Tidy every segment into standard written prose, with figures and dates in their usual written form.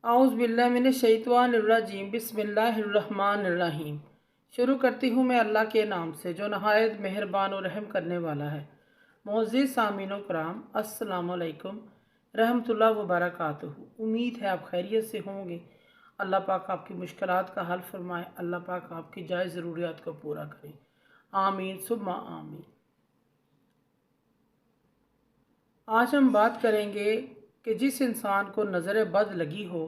आउज़ बिल्लाहि मिनश्शैतानिर्रजीम बिस्मिल्लाहिर्रहमानिर्रहीम। शुरू करती हूँ मैं अल्लाह के नाम से जो नहायत मेहरबान और रहम करने वाला है। मोअज़्ज़िज़ सामीन कराम, अस्सलामु अलैकुम रहमतुल्लाहि व बरकातुहू। उम्मीद है आप खैरियत से होंगे। अल्लाह पाक आपकी मुश्किलात का हल फरमाए। अल्लाह पाक आपकी जायज़ ज़रूरियात को पूरा करें। आमीन सुम्मा आमीन। आज हम बात करेंगे कि जिस इंसान को नज़र बद लगी हो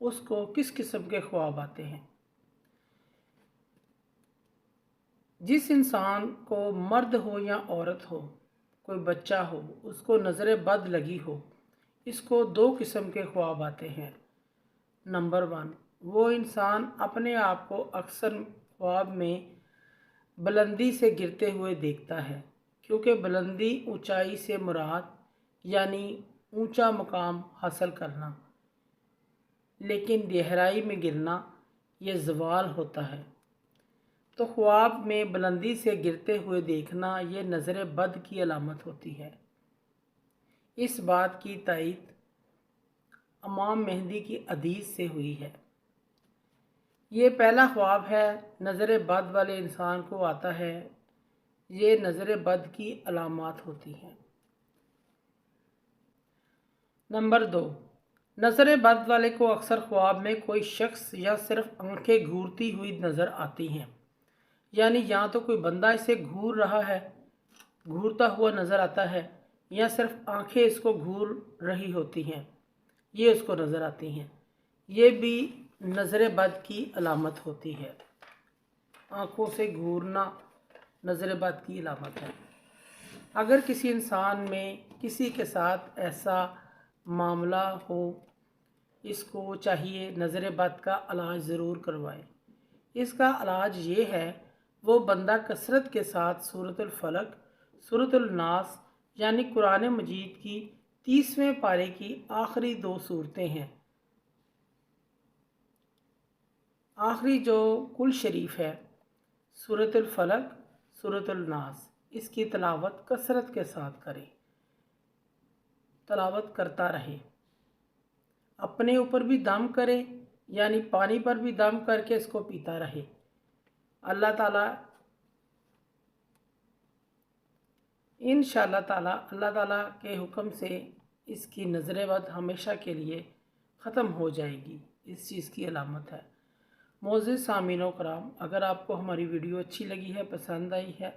उसको किस किस्म के ख्वाब आते हैं। जिस इंसान को मर्द हो या औरत हो, कोई बच्चा हो, उसको नज़र बद लगी हो, इसको दो किस्म के ख्वाब आते हैं। नंबर 1, वो इंसान अपने आप को अक्सर ख्वाब में बुलंदी से गिरते हुए देखता है, क्योंकि बुलंदी ऊंचाई से मुराद यानी ऊंचा मकाम हासिल करना, लेकिन गहराई में गिरना ये ज़वाल होता है। तो ख्वाब में बुलंदी से गिरते हुए देखना ये नज़र बद की अलामत होती है। इस बात की तायीद इमाम मेहदी की हदीस से हुई है। ये पहला ख्वाब है, नज़र बद वाले इंसान को आता है। ये नज़र बद की अलामत होती हैं। नंबर 2, नज़र बद वाले को अक्सर ख्वाब में कोई शख्स या सिर्फ आंखें घूरती हुई नज़र आती हैं। यानी या तो कोई बंदा इसे घूर रहा है, घूरता हुआ नज़र आता है, या सिर्फ आंखें इसको घूर रही होती हैं, ये उसको नज़र आती हैं। ये भी नज़र बद की अलामत होती है। आंखों से घूरना नज़र बद की अलामत है। अगर किसी इंसान में किसी के साथ ऐसा मामला हो, इसको चाहिए नज़र बद का इलाज ज़रूर करवाए। इसका इलाज ये है, वो बंदा कसरत के साथ सूरतुल फलक, सूरतुल नास यानी कुरान मजीद की 30वें पारे की आखिरी 2 सूरतें हैं, आखिरी जो कुल शरीफ है सूरतुल फलक, सूरतुल नास, इसकी तलावत कसरत के साथ करे, तलावत करता रहे। अपने ऊपर भी दम करे, यानी पानी पर भी दम करके इसको पीता रहे। अल्लाह ताला इंशाअल्लाह ताला अल्लाह ताला के हुक्म से इसकी नज़र बद हमेशा के लिए ख़त्म हो जाएगी। इस चीज़ की अलामत है। मोअज़्ज़िज़ सामीन कराम, अगर आपको हमारी वीडियो अच्छी लगी है, पसंद आई है,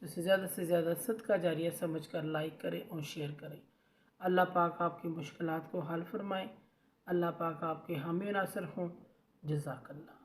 तो इसे ज़्यादा से ज़्यादा सदका जारिया समझ कर लाइक करें और शेयर करें। अल्लाह पाक आपकी मुश्किलात को हल फरमाए। अल्लाह पाक आपके हामी नासर हों। जज़ाकल्लाह।